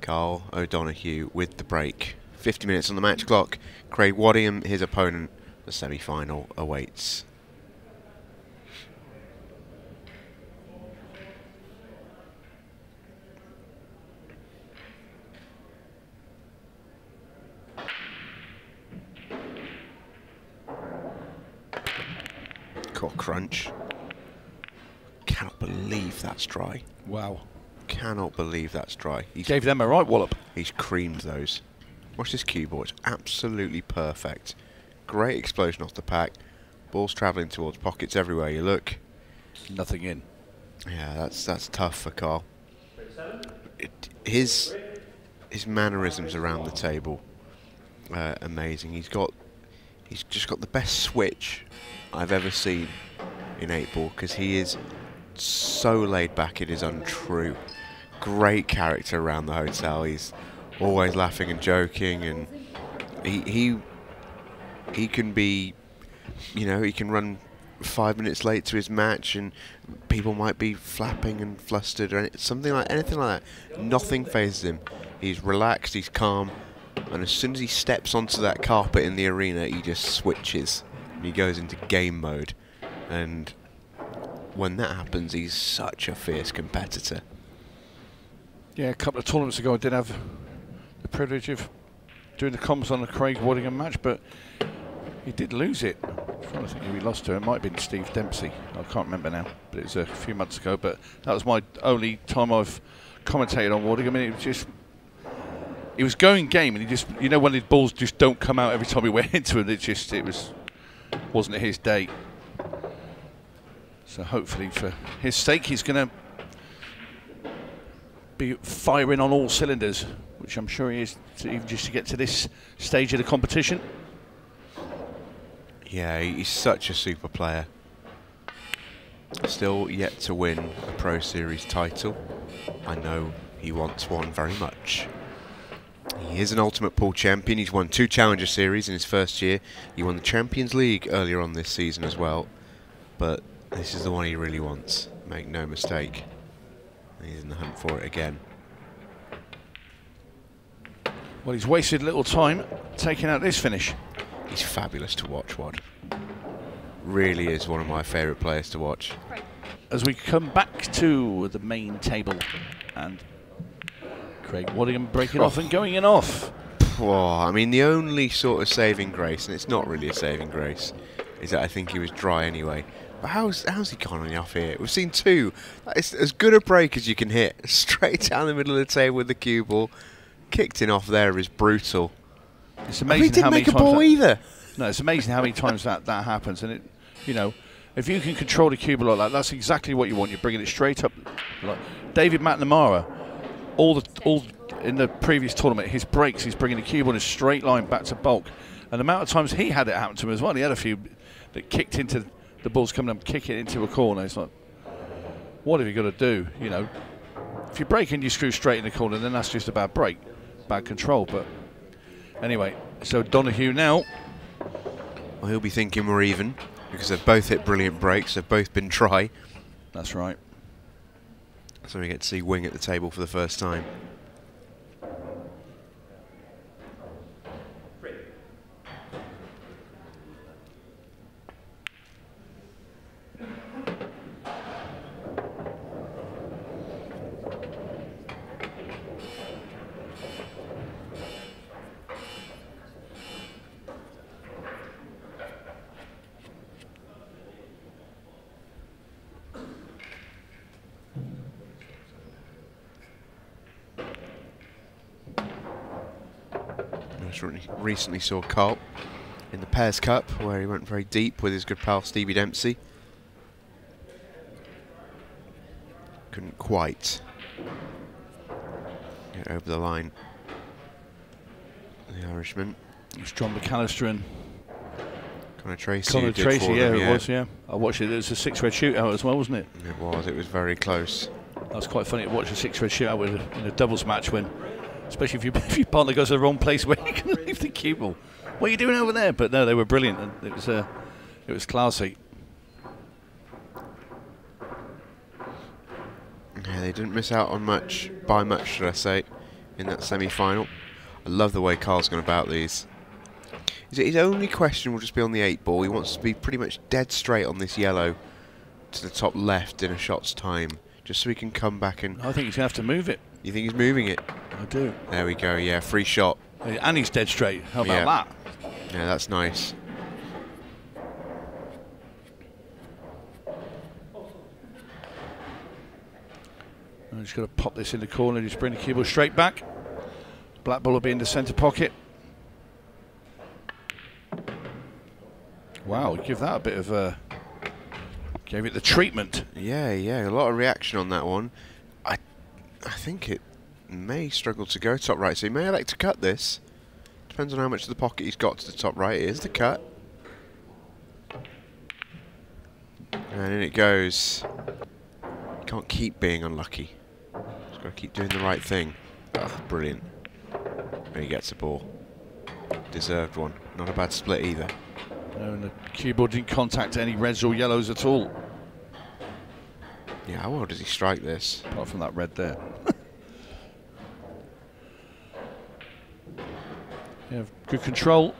Karl O'Donoghue with the break. 50 minutes on the match clock. Craig Waddingham, his opponent, the semi-final awaits. Cock crunch. Cannot believe that's dry. Wow. Cannot believe that's dry. He gave them a right wallop. He's creamed those. Watch this cue ball, it's absolutely perfect. Great explosion off the pack. Ball's travelling towards pockets everywhere you look. Nothing in. Yeah, that's tough for Karl. His mannerisms around the table, amazing. He's just got the best switch I've ever seen in 8-ball, because he is so laid back it is untrue. Great character around the hotel. He's always laughing and joking, and he can be, you know, he can run 5 minutes late to his match and people might be flapping and flustered or anything like that. Nothing phases him. He's relaxed, he's calm, and as soon as he steps onto that carpet in the arena, he just switches and he goes into game mode. And when that happens, he's such a fierce competitor. Yeah, a couple of tournaments ago I did have the privilege of doing the comms on a Craig Waddingham match, but he did lose it. I'm trying to think who he lost to. It might have been Steve Dempsey. I can't remember now, but it was a few months ago. But that was my only time I've commentated on Waddingham. I mean, it was just, he was going game, and he just, you know, when his balls just don't come out every time he went into it, wasn't his day. So hopefully for his sake, he's going to be firing on all cylinders, which I'm sure he is, even just to get to this stage of the competition. Yeah, he's such a super player. Still yet to win a Pro Series title. I know he wants one very much. He is an Ultimate Pool champion. He's won 2 Challenger Series in his first year. He won the Champions League earlier on this season as well. But this is the one he really wants. Make no mistake. He's in the hunt for it again. Well, he's wasted little time taking out this finish. He's fabulous to watch, Wad. Really is one of my favourite players to watch. As we come back to the main table, and Craig Waddingham breaking off and going in off. Oh, I mean, the only sort of saving grace, and it's not really a saving grace, is that I think he was dry anyway. But how's he gone on the off here? We've seen 2. It's as good a break as you can hit. Straight down the middle of the table with the cue ball. Kicked in off there is brutal. It's amazing how many times No, it's amazing how many times that happens. And it, you know, if you can control the cue ball like that, that's exactly what you want. You're bringing it straight up. Like David McNamara, all in the previous tournament, his breaks, he's bringing the cue ball in a straight line back to bulk. And the amount of times he had it happen to him as well. He had a few that kicked into the ball's coming up, kick it into a corner. It's like, what have you got to do? You know, if you break and you screw straight in the corner, then that's just a bad break, bad control. But anyway, so Donoghue now. Well, he'll be thinking we're even, because they've both hit brilliant breaks. They've both been try. That's right. So we get to see Wing at the table for the first time. Recently saw Karl in the Pairs Cup, where he went very deep with his good pal Stevie Dempsey. Couldn't quite get over the line. The Irishman. It was John McAllister and Connor Tracy. Connor Tracy, yeah, it was, yeah. I watched it. It was a 6-red shootout as well, wasn't it? It was. It was very close. That was quite funny to watch a 6-red shootout in a doubles match when, especially if your partner goes to the wrong place where you can leave the cue ball. What are you doing over there? But no, they were brilliant, and it was classy. Yeah, they didn't miss out on much, by much, should I say. in that semi-final. I love the way Karl's gone about these. His only question will just be on the 8 ball. He wants to be pretty much dead straight on this yellow to the top left in a shot's time, just so he can come back and... I think he's going to have to move it. You think he's moving it? I do. There we go, yeah, free shot. And he's dead straight. How about that? Yeah, that's nice. I'm just going to pop this in the corner, just bring the cue ball straight back. Black ball will be in the centre pocket. Wow, give that a bit of gave it the treatment. Yeah, a lot of reaction on that one. I think it may struggle to go top right, so he may elect to cut this. Depends on how much of the pocket he's got to the top right. Here's the cut. And in it goes. Can't keep being unlucky. Just got to keep doing the right thing. Oh, brilliant. And he gets a ball. Deserved one. Not a bad split either. No, and the cue ball didn't contact any reds or yellows at all. Yeah, how well does he strike this? Apart from that red there. Yeah, good control.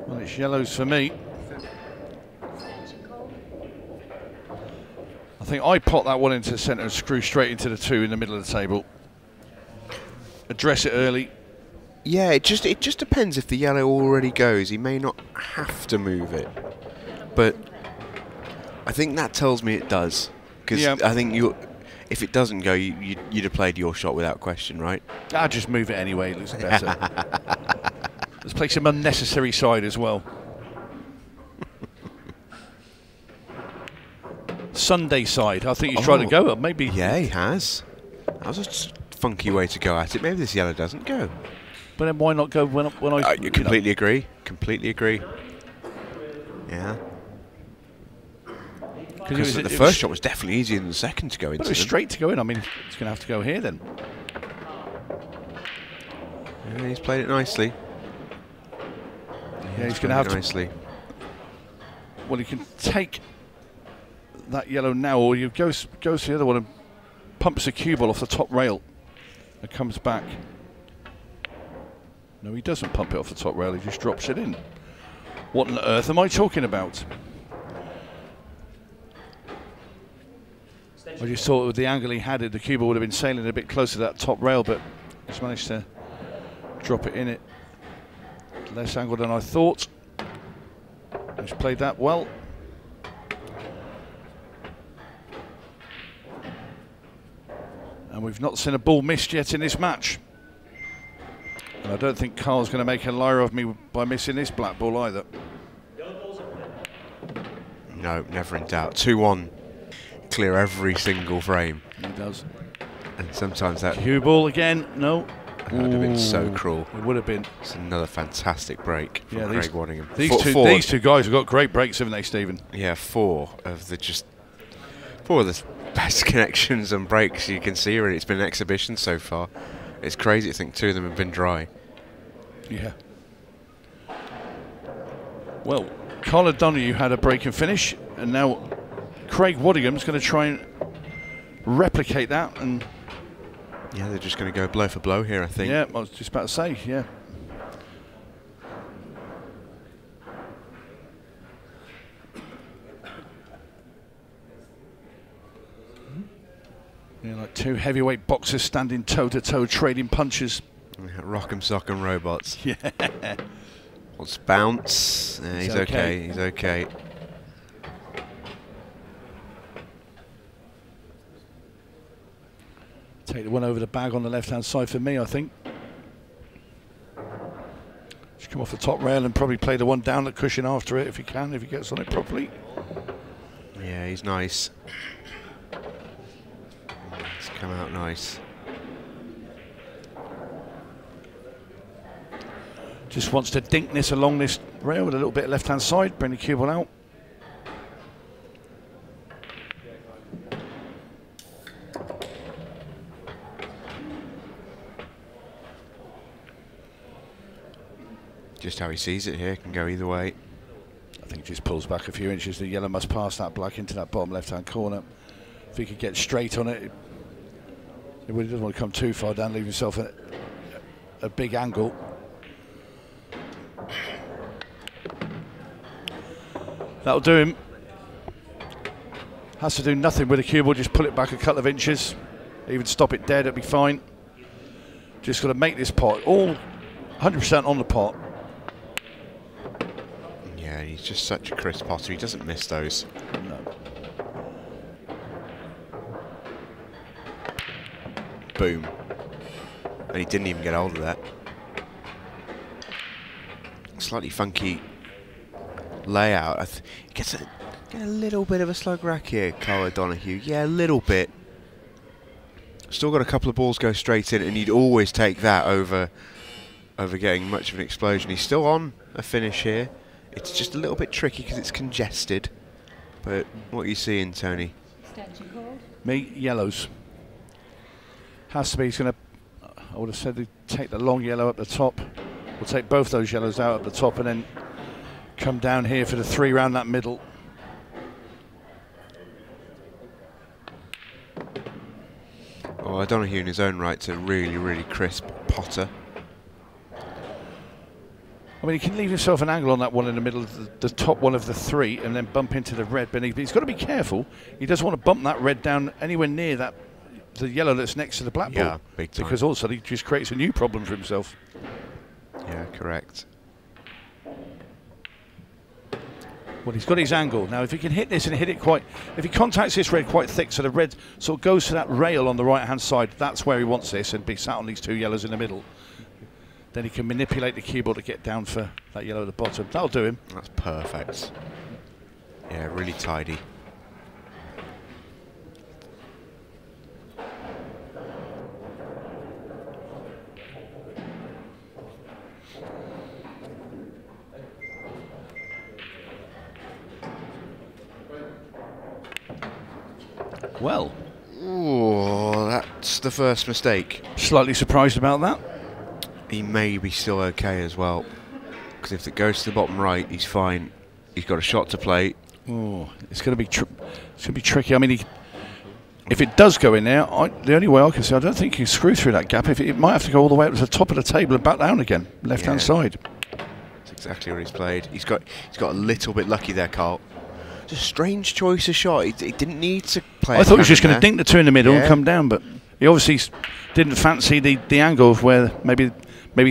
Well, it's yellows for me. I think I pop that one into the centre and screw straight into the 2 in the middle of the table. Address it early. Yeah, it just depends if the yellow already goes. He may not have to move it, but I think that tells me it does. Because I think if it doesn't go, you'd have played your shot without question, right? I'll just move it anyway. It looks better. Let's play some unnecessary side as well. Sunday side. I think he's trying to go. Maybe. Yeah, he has. That was a funky way to go at it. Maybe this yellow doesn't go. But then why not go when I... You completely agree. Completely agree. Yeah. Because the first shot was definitely easier than the second to go into. But it was straight to go in. I mean, it's going to have to go here then. Yeah, he's played it nicely. Yeah, he's going to have nicely. To... Well, he can take that yellow now, or you goes to the other one and pumps the cue ball off the top rail. It comes back. No, he doesn't pump it off the top rail, he just drops it in. What on earth am I talking about? I just thought with the angle he had, the cue ball would have been sailing a bit closer to that top rail, but he's managed to drop it in it. Less angle than I thought. He's played that well. And we've not seen a ball missed yet in this match. And I don't think Karl's going to make a liar of me by missing this black ball either. No, never in doubt. 2-1. Clear every single frame. He does. And sometimes that... Cue ball again. No. That would have been so cruel. It would have been. It's another fantastic break from Craig Waddingham. These two guys have got great breaks, haven't they, Stephen? Yeah, four of the best connections and breaks you can see. Really, it's been an exhibition so far. It's crazy to think 2 of them have been dry. Yeah. Well, Karl O'Donoghue had a break and finish, and now Craig Waddingham's going to try and replicate that. And yeah, they're just going to go blow for blow here, I think. Yeah, I was just about to say, yeah. Yeah, like 2 heavyweight boxers standing toe-to-toe, trading punches. Rock'em sock'em robots. Yeah. Let's bounce. He's okay. He's okay. Take the one over the bag on the left-hand side for me, I think. Just come off the top rail and probably play the one down the cushion after it if he can, if he gets on it properly. Yeah, he's nice. It's come out nice. Just wants to dink this along this rail with a little bit left-hand side, bring the cue ball out. Just how he sees it here, can go either way. I think he just pulls back a few inches. The yellow must pass that black into that bottom left-hand corner. If he could get straight on it, he really doesn't want to come too far down, leave himself a big angle. That'll do him. Has to do nothing with the cue ball, just pull it back a couple of inches. Even stop it dead, it'll be fine. Just got to make this pot all 100% on the pot. Yeah, he's just such a crisp potter. He doesn't miss those. No. Boom. And he didn't even get hold of that. Slightly funky layout. He gets a little bit of a slug rack here, Karl O'Donoghue. Yeah, a little bit. Still got a couple of balls go straight in, and you'd always take that over getting much of an explosion. He's still on a finish here. It's just a little bit tricky because it's congested. But what are you seeing, Tony? Me, yellows. Has to be. He's going to, I would have said he'd take the long yellow up the top. We'll take both those yellows out at the top and then come down here for the 3 round that middle. Oh, O'Donoghue in his own right's a really, really crisp potter. I mean, he can leave himself an angle on that one in the middle of the top one of the 3 and then bump into the red beneath. But he's got to be careful. He doesn't want to bump that red down anywhere near the yellow that's next to the black ball. Yeah, big time. Because also he just creates a new problem for himself. Yeah, correct. Well, he's got his angle. Now, if he can hit this and hit it quite... If he contacts this red quite thick, so the red sort of goes to that rail on the right-hand side, that's where he wants this, and be sat on these 2 yellows in the middle. Then he can manipulate the cue ball to get down for that yellow at the bottom. That'll do him. That's perfect. Yeah, really tidy. Well. Oh, that's the first mistake. Slightly surprised about that. He may be still okay as well, because if it goes to the bottom right, he's fine. He's got a shot to play. Oh, it's going to be tricky. I mean, if it does go in there, the only way I can see, I don't think he can screw through that gap. It might have to go all the way up to the top of the table and back down again, left-hand side. That's exactly what he's played. He's got a little bit lucky there, Karl. It's a strange choice of shot. He didn't need to play. I thought he was just going to dink the 2 in the middle and come down, but he obviously didn't fancy the angle of where maybe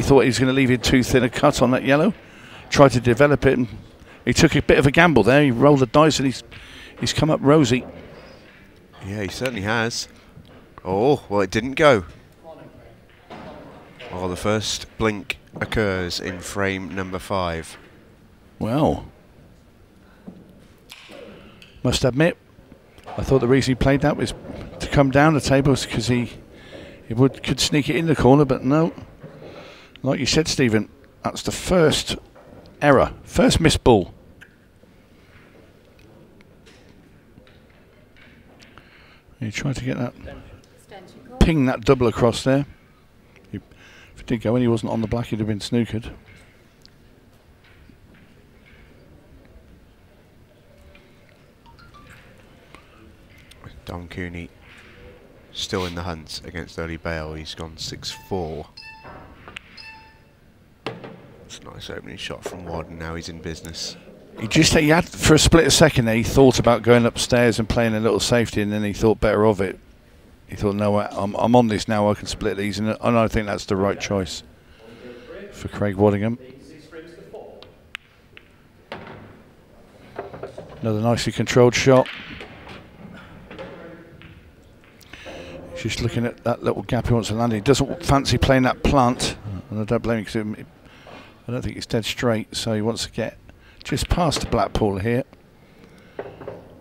thought he was going to leave it too thin a cut on that yellow. Tried to develop it, and he took a bit of a gamble there. He rolled the dice, and he's come up rosy. Yeah, he certainly has. Oh, well, it didn't go. Oh, the first blink occurs in frame number 5. Well, must admit, I thought the reason he played that was to come down the table because he could sneak it in the corner, but no. Like you said, Stephen, that's the first error, first missed ball. He tried to get that, ping that double across there. If it did go in, he wasn't on the black, he'd have been snookered. Don Cooney still in the hunt against Early Bale. He's gone 6-4. It's a nice opening shot from Waddingham. Now he's in business. He had for a split second there, he thought about going upstairs and playing a little safety, and then he thought better of it. He thought, no, I'm on this now, I can split these, and I think that's the right choice for Craig Waddingham. Another nicely controlled shot. He's just looking at that little gap he wants to land. He doesn't fancy playing that plant, and I don't blame him because I don't think it's dead straight, so he wants to get just past the Blackpool here.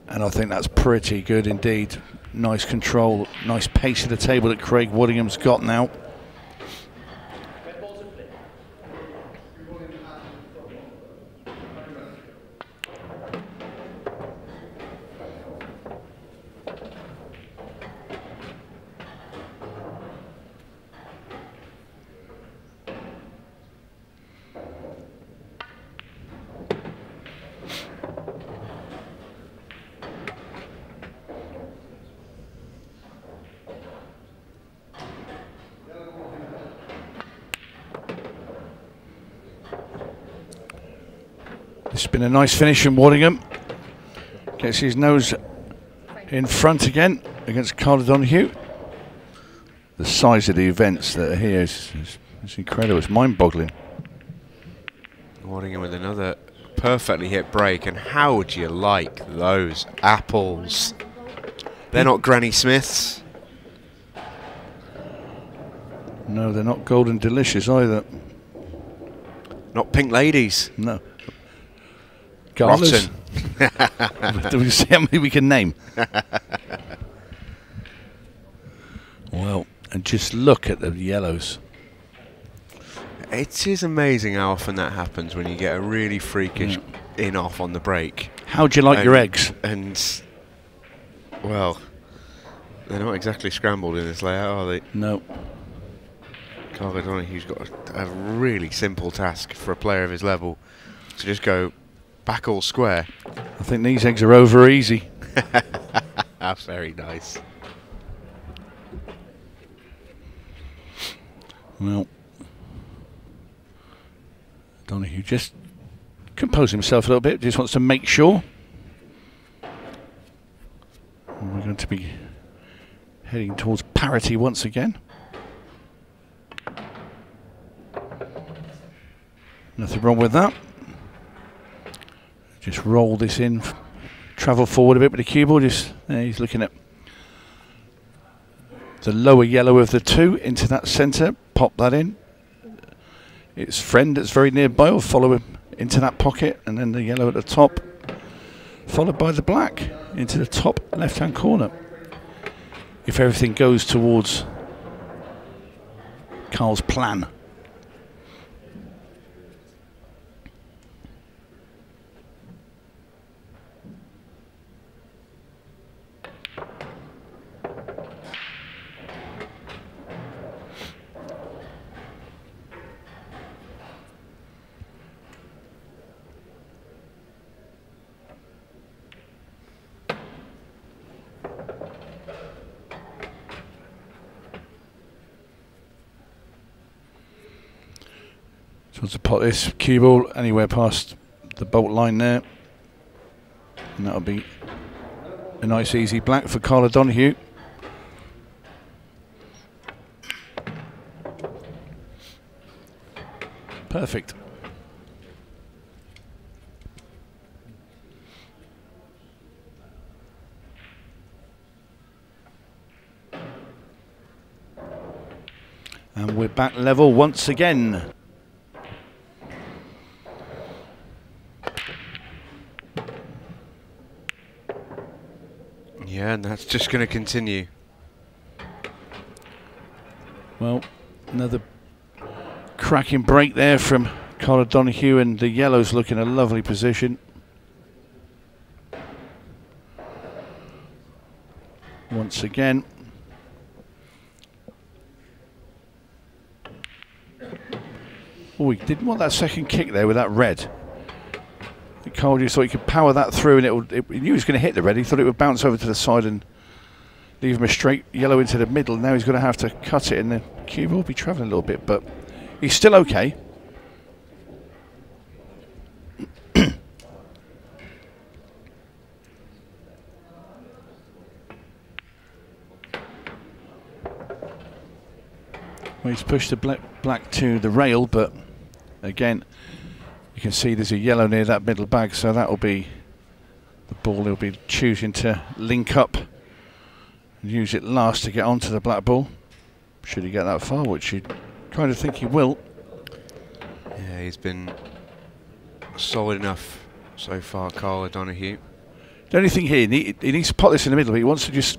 And I think that's pretty good indeed. Nice control, nice pace of the table that Craig Waddingham's got now. This has been a nice finish from Waddingham. Gets his nose in front again against Karl O'Donoghue. The size of the events that are here is incredible. It's mind-boggling. Waddingham with another perfectly hit break, and how do you like those apples? They're not Granny Smiths. No, they're not golden delicious either. Not pink ladies. No. Rotten. Do we see how many we can name? Well, and just look at the yellows. It is amazing how often that happens when you get a really freakish in-off on the break. How do you like your eggs? And, well, they're not exactly scrambled in this layout, are they? No. Karl O'Donoghue's got a really simple task for a player of his level, to just go back all square. I think these eggs are over easy. That's very nice. Well, Donoghue just composed himself a little bit, just wants to make sure. And we're going to be heading towards parity once again. Nothing wrong with that. Just roll this in, travel forward a bit with the cue ball. Just there, he's looking at the lower yellow of the two into that centre. Pop that in. Its friend that's very nearby will follow him into that pocket, and then the yellow at the top, followed by the black into the top left-hand corner. If everything goes towards Karl's plan. So to pot this cue ball anywhere past the bolt line there, and that'll be a nice easy black for Karl O'Donoghue. Perfect. And we're back level once again. Yeah, and that's just going to continue. Well, another cracking break there from Karl O'Donoghue, and the yellows look in a lovely position. Once again. Oh, he didn't want that second kick there with that red. Karl just thought he could power that through, and he knew he was going to hit the red. He thought it would bounce over to the side and leave him a straight yellow into the middle. Now he's going to have to cut it, and the cue will be travelling a little bit, but he's still okay. Well, he's pushed the black to the rail, but again, you can see there's a yellow near that middle bag, so that will be the ball he'll be choosing to link up and use it last to get onto the black ball. Should he get that far, which you kind of think he will. Yeah, he's been solid enough so far, Karl O'Donoghue. The only thing here, he needs to pot this in the middle, but he wants to he's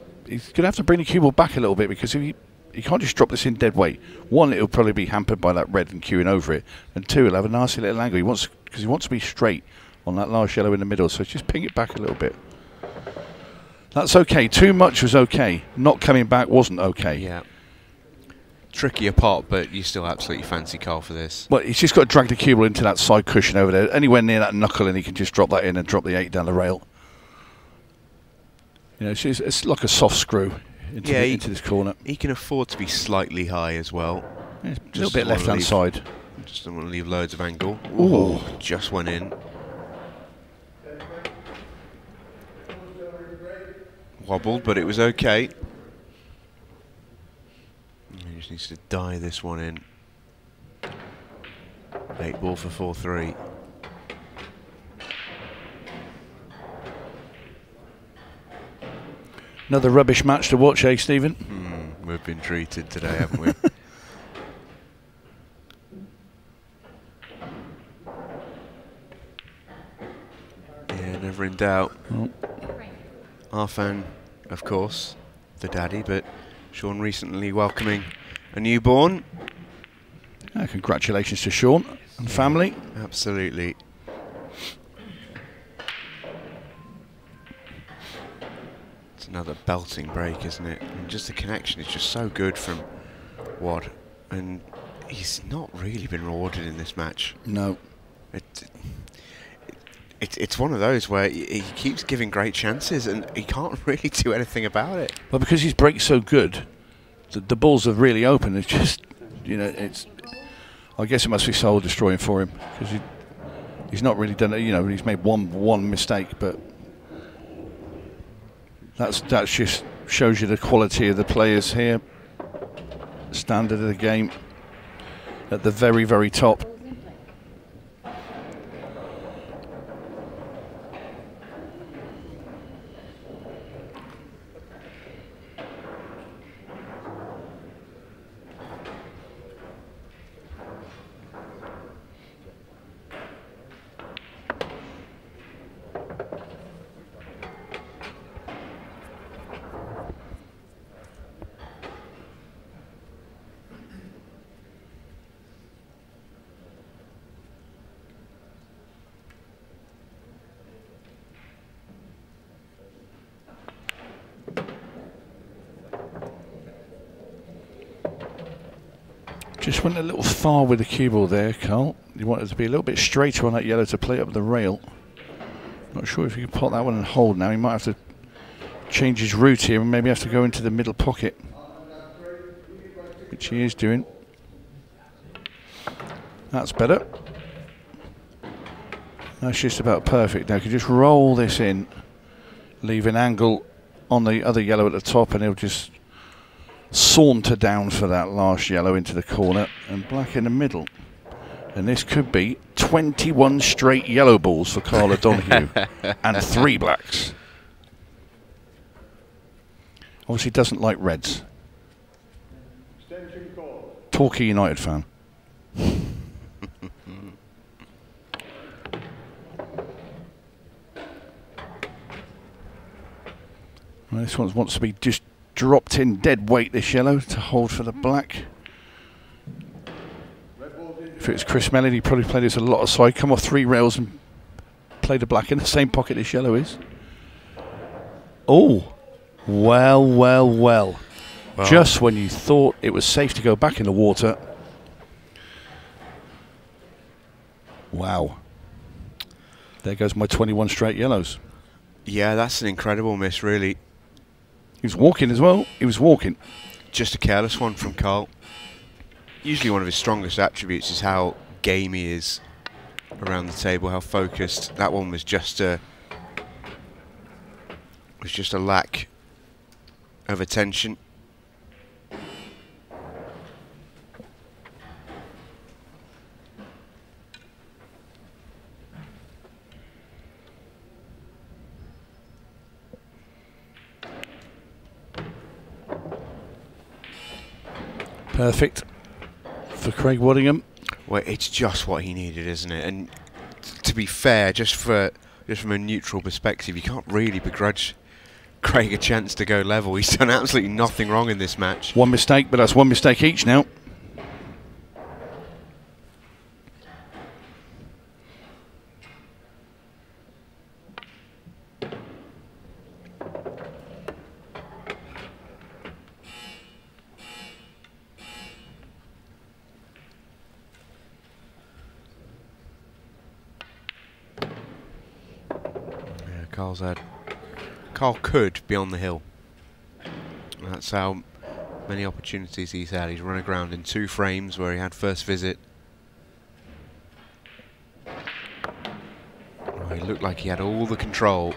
going to have to bring the cue ball back a little bit, because if he can't just drop this in dead weight. One, it'll probably be hampered by that red and cueing over it, and two, he'll have a nasty little angle. Because he wants to be straight on that last yellow in the middle, so just ping it back a little bit. That's okay. Too much was okay. Not coming back wasn't okay. Yeah. Trickier pot, but you still absolutely fancy Karl for this. Well, he's just got to drag the cue ball into that side cushion over there, anywhere near that knuckle, and he can just drop that in and drop the 8 down the rail. You know, it's like a soft screw into this corner. He can afford to be slightly high as well. Yeah, a little bit left-hand side. Just don't want to leave loads of angle. Ooh. Just went in. wobbled, but it was okay. He just needs to die this one in. 8 ball for 4-3. Another rubbish match to watch, eh, Stephen? We've been treated today, haven't we? Yeah, never in doubt. Oh. Our fan, of course, the daddy, but Sean recently welcoming a newborn. Congratulations to Sean and family. Absolutely. It's another belting break, isn't it? And just the connection is just so good from Wad, and he's not really been rewarded in this match. No. It's one of those where he keeps giving great chances and he can't really do anything about it. Well, because his break's so good, the balls are really open. It's just, you know, I guess it must be soul destroying for him because he's not really done it. You know, he's made one mistake, but that just shows you the quality of the players here. Standard of the game at the very, very top. Just went a little far with the cue ball there, Karl. You wanted to be a little bit straighter on that yellow to play up the rail. Not sure if you can pot that one and hold now. He might have to change his route here and maybe have to go into the middle pocket, which he is doing. That's better. That's just about perfect. Now, you can just roll this in, leave an angle on the other yellow at the top, and he'll just saunter down for that last yellow into the corner, and black in the middle. And this could be 21 straight yellow balls for Karl O'Donoghue and 3 blacks. Obviously doesn't like reds. Torquay United fan. Well, this one wants to be just dropped in dead weight, this yellow, to hold for the black. If it was Chris Mellon, he'd probably play this a lot aside, come off 3 rails and play the black in the same pocket this yellow is. Oh, well, well, well. Just when you thought it was safe to go back in the water. Wow. There goes my 21 straight yellows. Yeah, that's an incredible miss, really. He was walking as well. He was walking. Just a careless one from Karl. Usually one of his strongest attributes is how game he is around the table, how focused. That one was just a lack of attention. Perfect for Craig Waddingham. Well, it's just what he needed, isn't it? And to be fair, just from a neutral perspective, you can't really begrudge Craig a chance to go level. He's done absolutely nothing wrong in this match. One mistake, but that's 1 mistake each now. Karl could be on the hill. That's how many opportunities he's had. He's run aground in 2 frames where he had first visit. Oh, he looked like he had all the control.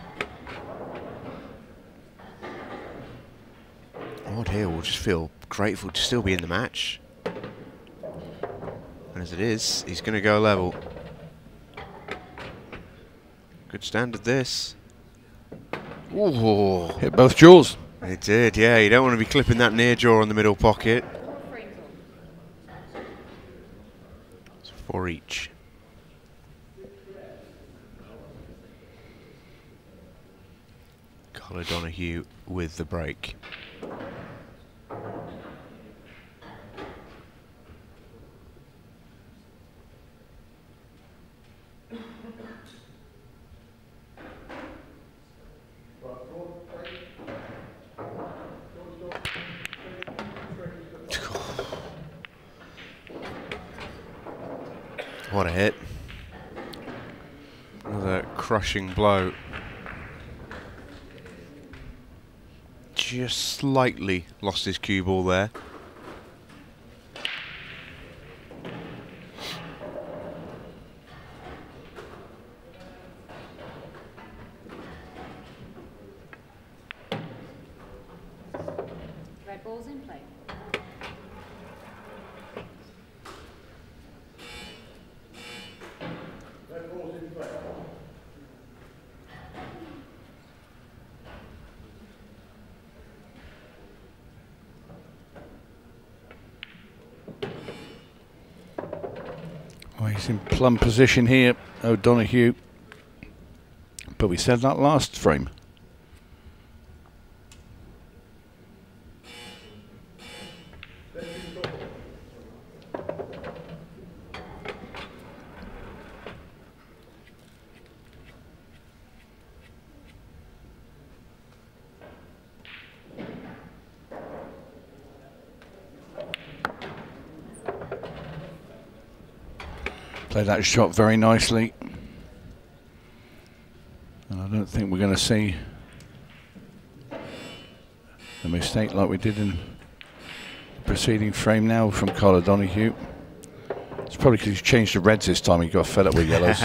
here will just feel grateful to still be in the match. And as it is, he's going to go level. Good standard this. Ooh. Hit both jaws. It did, yeah. You don't want to be clipping that near jaw on the middle pocket. It's 4 each. Karl O'Donoghue with the break. What a hit. Another crushing blow. Just slightly lost his cue ball there. Red ball's in play. Well, he's in plumb position here, O'Donoghue. But we said that last frame. Played that shot very nicely. And I don't think we're going to see a mistake like we did in the preceding frame now from Karl O'Donoghue. It's probably because he's changed the reds this time. He got fed up with yellows.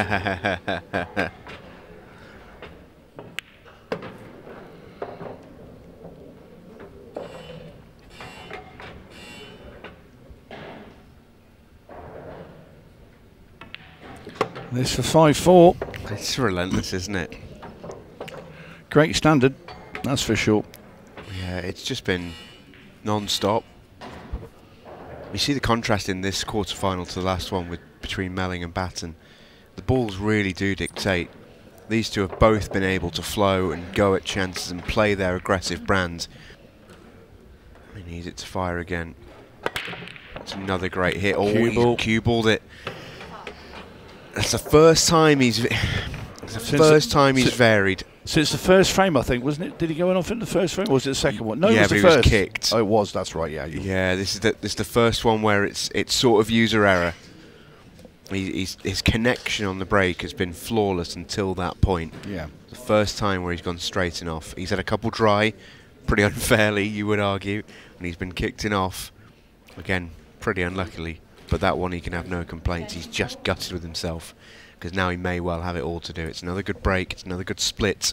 This for 5-4. It's relentless, isn't it? Great standard, that's for sure. Yeah, it's just been non-stop. You see the contrast in this quarter-final to the last one between Melling and Batten. The balls really do dictate. These two have both been able to flow and go at chances and play their aggressive brand. He needs it to fire again. It's another great hit. Oh, he's cue-balled it. That's the first time he's varied. Since the first frame, I think, wasn't it? Did he go off in the first frame, or was it the second one? No, yeah, it was but the he first. was kicked. Oh, it was. That's right. Yeah. Yeah, this is the first one where it's sort of user error. His connection on the break has been flawless until that point. Yeah. The first time where he's gone straight in off. He's had a couple dry, pretty unfairly, you would argue, and he's been kicked in off again, pretty unluckily. But that one he can have no complaints. He's just gutted with himself because now he may well have it all to do. It's another good break. It's another good split.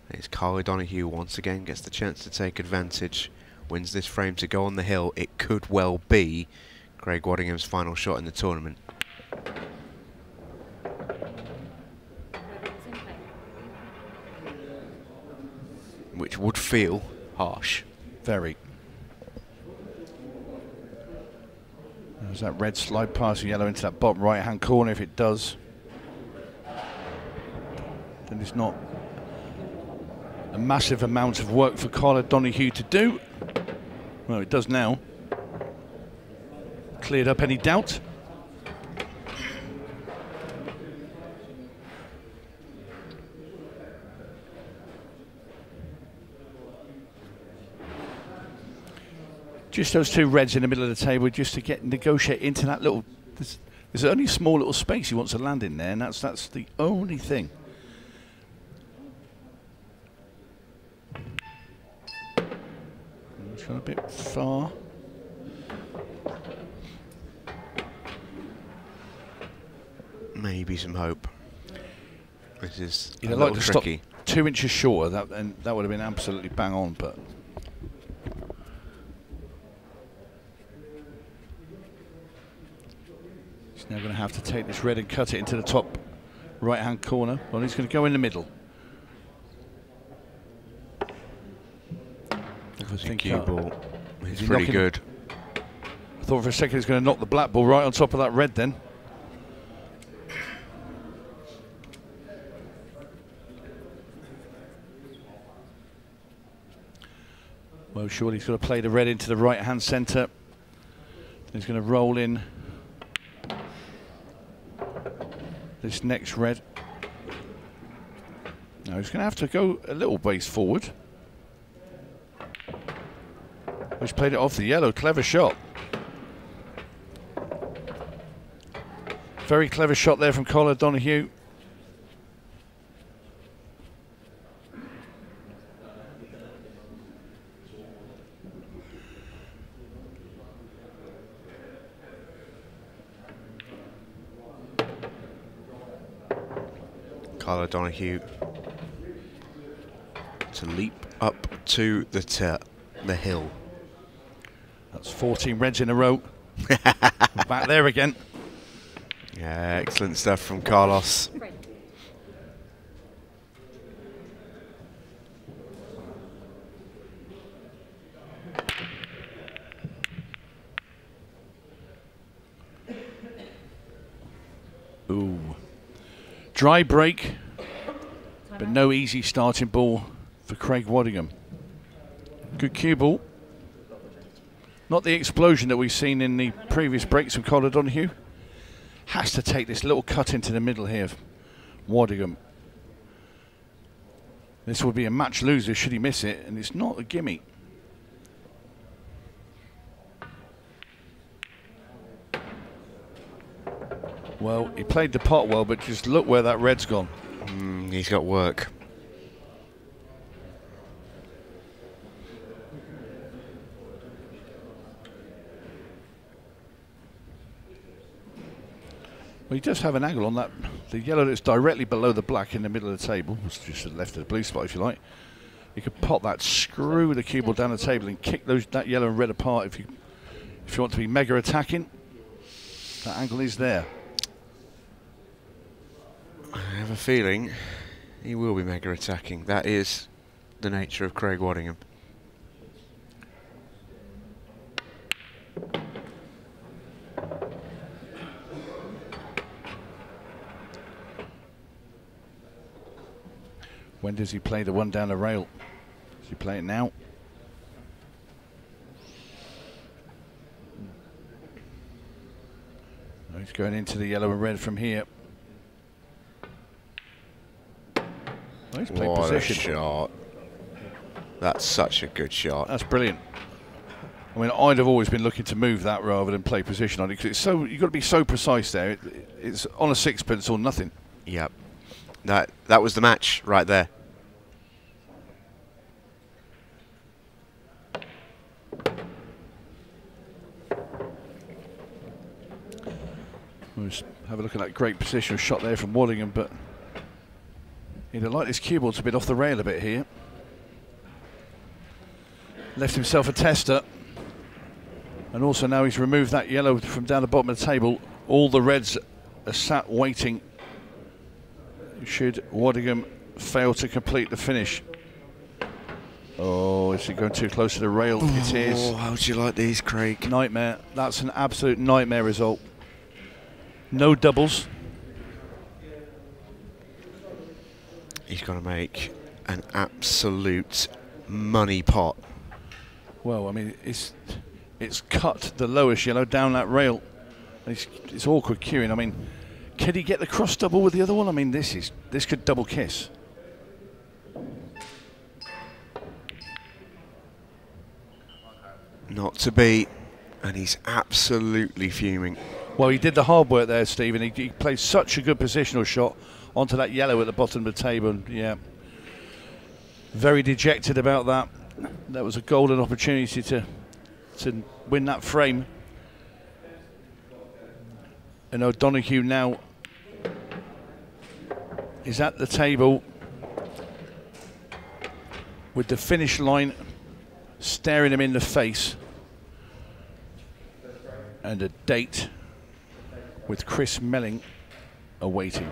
It's Karl O'Donoghue once again gets the chance to take advantage. Wins this frame to go on the hill. It could well be Craig Waddingham's final shot in the tournament. Which would feel harsh. Very. There's that red slide past the yellow into that bottom right-hand corner. If it does, then it's not a massive amount of work for Karl O'Donoghue to do. Well, it does now. Cleared up any doubt. Just those two reds in the middle of the table, just to negotiate into that little. There's only a small little space he wants to land in there, and that's the only thing. It's gone a bit far. Maybe some hope. This is You'd like to tricky. Stop 2 inches shorter, and that would have been absolutely bang on, but. Now going to have to take this red and cut it into the top right-hand corner. Well, he's going to go in the middle. I think cue ball. It's pretty good. I thought for a second he's going to knock the black ball right on top of that red then. Well, surely he's got to play the red into the right-hand centre. He's going to roll in this next red. Now he's going to have to go a little base forward. He's played it off the yellow. Clever shot. Very clever shot there from Karl O'Donoghue. Karl O'Donoghue to leap up to the hill. That's 14 reds in a row. Back there again. Yeah, excellent stuff from Carlos. Ooh. Dry break, but no easy starting ball for Craig Waddingham. Good cue ball. Not the explosion that we've seen in the previous breaks from Karl O'Donoghue. Has to take this little cut into the middle here of Waddingham. This would be a match loser should he miss it, and it's not a gimme. Well, he played the pot well, but just look where that red's gone. He's got work. Well, he does have an angle on that. The yellow that's directly below the black in the middle of the table, it's just to the left of the blue spot if you like. You could pop that, screw the cue ball down the table and kick that yellow and red apart if you want to be mega attacking. That angle is there. I have a feeling he will be mega attacking. That is the nature of Craig Waddingham. When does he play the one down the rail? Does he play it now? Oh, he's going into the yellow and red from here. Oh, he's played what position. A shot. That's such a good shot. That's brilliant. I mean, I'd have always been looking to move that rather than play position on it, because it's so, you've got to be so precise there. It's on a sixpence or nothing. Yep. That was the match right there. We'll just have a look at that great positional shot there from Waddingham, but he'd have liked his cue ball to bit off the rail a bit here. Left himself a tester. And also now he's removed that yellow from down the bottom of the table. All the reds are sat waiting. Should Waddingham fail to complete the finish. Oh, is he going too close to the rail? It is. Oh, how do you like these, Craig? Nightmare. That's an absolute nightmare result. No doubles. He's going to make an absolute money pot. Well, I mean, it's cut the lowest yellow down that rail. It's awkward cueing. I mean, can he get the cross double with the other one? I mean, this could double kiss. Not to be, and he's absolutely fuming. Well, he did the hard work there, Stephen. He played such a good positional shot onto that yellow at the bottom of the table. And yeah, very dejected about that. That was a golden opportunity to win that frame. And O'Donoghue now is at the table with the finish line staring him in the face and a date with Chris Melling awaiting.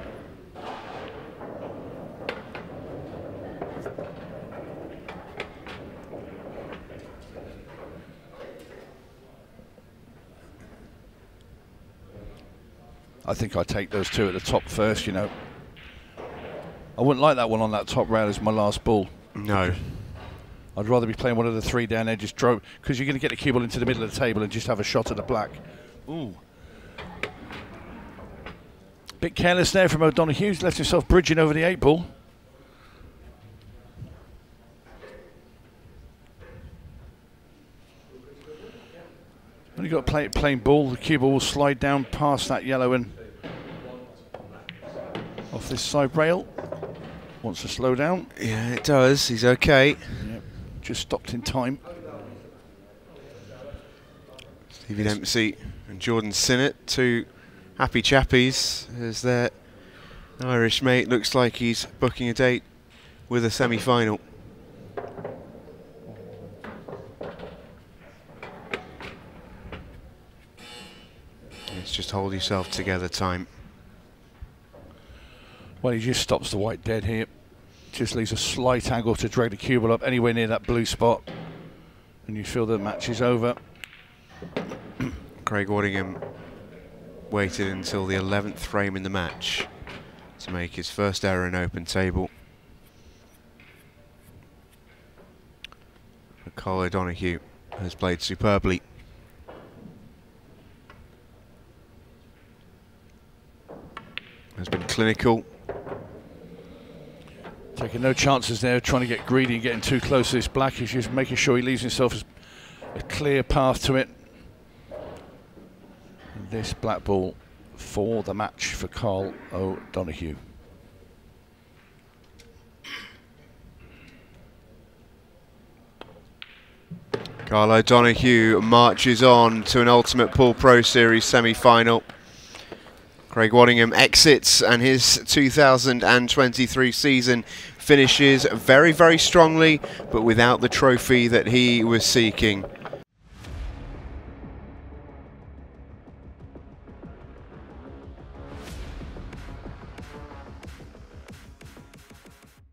I think I'd take those two at the top first, you know. I wouldn't like that one on that top rail as my last ball. No. I'd rather be playing one of the three down there, just drove, because you're going to get the cue ball into the middle of the table and just have a shot at the black. Ooh. Bit careless there from O'Donoghue. He's left himself bridging over the 8 ball. Only got to play it plain ball. The cue ball will slide down past that yellow and off this side rail. Wants to slow down. Yeah, it does. He's okay. Yep. Just stopped in time. Stevie Dempsey and Jordan Sinnott, two happy chappies, as their Irish mate looks like he's booking a date with a semi-final. It's just hold yourself together time. Well, he just stops the white dead here. Just leaves a slight angle to drag the cue ball up anywhere near that blue spot. And you feel the match is over. Craig Waddingham waited until the 11th frame in the match to make his first error in open table. But Karl O'Donoghue has played superbly. Has been clinical. Taking no chances there, trying to get greedy and getting too close to this black. He's just making sure he leaves himself a clear path to it. And this black ball for the match for Karl O'Donoghue. Karl O'Donoghue marches on to an Ultimate Pool Pro Series semi-final. Craig Waddingham exits and his 2023 season finishes very, very strongly, but without the trophy that he was seeking.